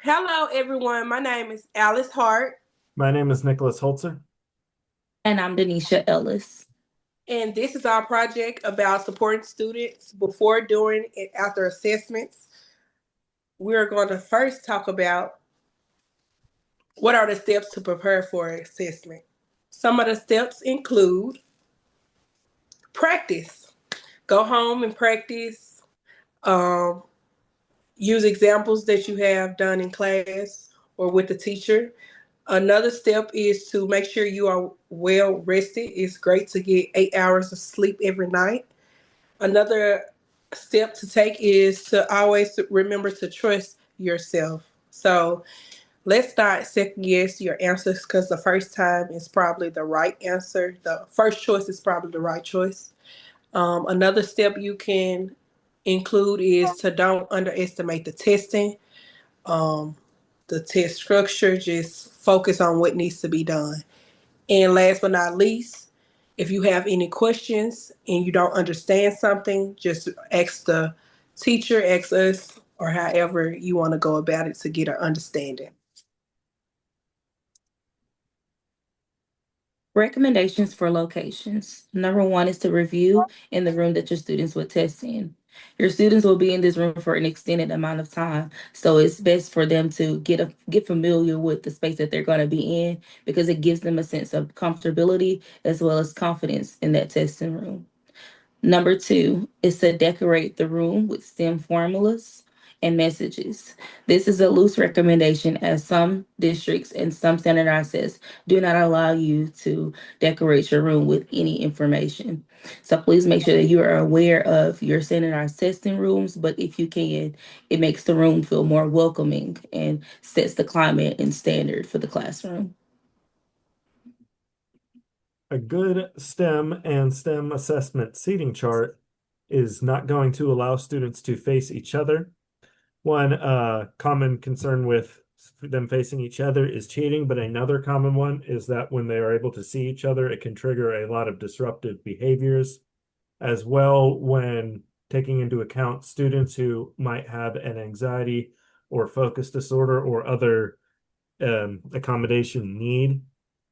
Hello, everyone. My name is Alice Hart, My name is Nicholas Holzer. And I'm DeNisha Ellis. and this is our project about supporting students before, during, and after assessments. We're going to first talk about what are the steps to prepare for assessment. Some of the steps include practice. Go home and practice. Um, Use examples that you have done in class or with the teacher. Another step is to make sure you are well rested. It's great to get 8 hours of sleep every night. Another step to take is to always remember to trust yourself. So let's not second guess your answers because the first time is probably the right answer. The first choice is probably the right choice. Another step you can include is to don't underestimate the testing, um, the test structure. Just focus on what needs to be done. And last but not least, if you have any questions and you don't understand something, just ask the teacher, ask us, or however you want to go about it to get an understanding. Recommendations for locations. Number one is to review in the room that your students will test in. Your students will be in this room for an extended amount of time, so it's best for them to get familiar with the space that they're going to be in because it gives them a sense of comfortability as well as confidence in that testing room. Number two is to decorate the room with STEM formulas and messages. This is a loose recommendation as some districts and some standardized tests do not allow you to decorate your room with any information. So please make sure that you are aware of your standardized testing rooms, but if you can, it makes the room feel more welcoming and sets the climate and standard for the classroom. A good STEM and STEM assessment seating chart is not going to allow students to face each other. One common concern with them facing each other is cheating, but another common one is that when they are able to see each other, it can trigger a lot of disruptive behaviors as well when taking into account students who might have an anxiety or focus disorder or other accommodation need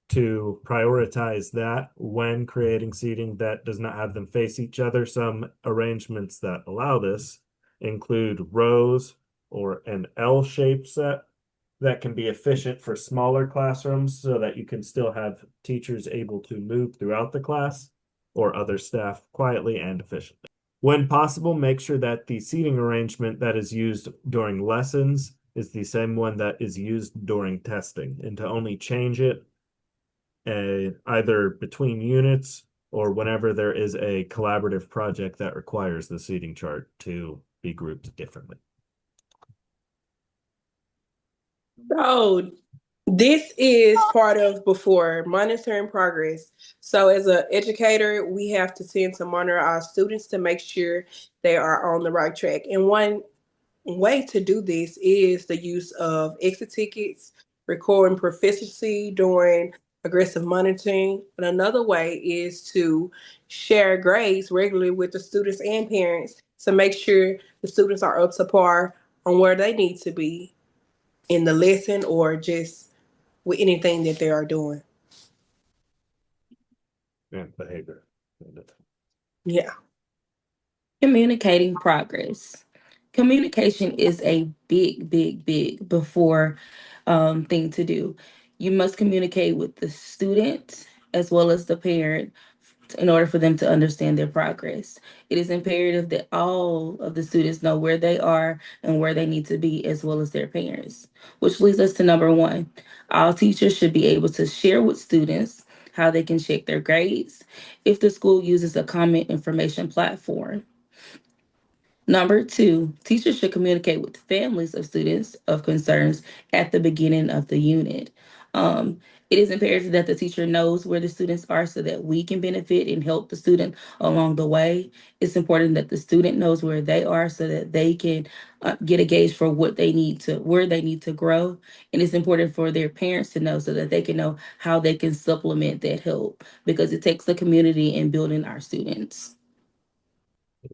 to prioritize that when creating seating that does not have them face each other. Some arrangements that allow this include rows or an L shape set that can be efficient for smaller classrooms so that you can still have teachers able to move throughout the class or other staff quietly and efficiently. When possible, make sure that the seating arrangement that is used during lessons is the same one that is used during testing, and to only change it either between units or whenever there is a collaborative project that requires the seating chart to be grouped differently. So this is part of before monitoring progress. So as an educator, we have to tend to monitor our students to make sure they are on the right track. And one way to do this is the use of exit tickets, recording proficiency during aggressive monitoring. And another way is to share grades regularly with the students and parents to make sure the students are up to par on where they need to be in the lesson or just with anything that they are doing. And behavior. Yeah. Communicating progress. Communication is a big, big, big before thing to do. You must communicate with the student as well as the parent in order for them to understand their progress. It is imperative that all of the students know where they are and where they need to be, as well as their parents. Which leads us to number one. All teachers should be able to share with students how they can check their grades if the school uses a common information platform. Number two, teachers should communicate with families of students of concerns at the beginning of the unit. Um, it is imperative that the teacher knows where the students are so that we can benefit and help the student along the way. It's important that the student knows where they are so that they can get a gauge for where they need to grow. And it's important for their parents to know so that they can know how they can supplement that help because it takes the community in building our students.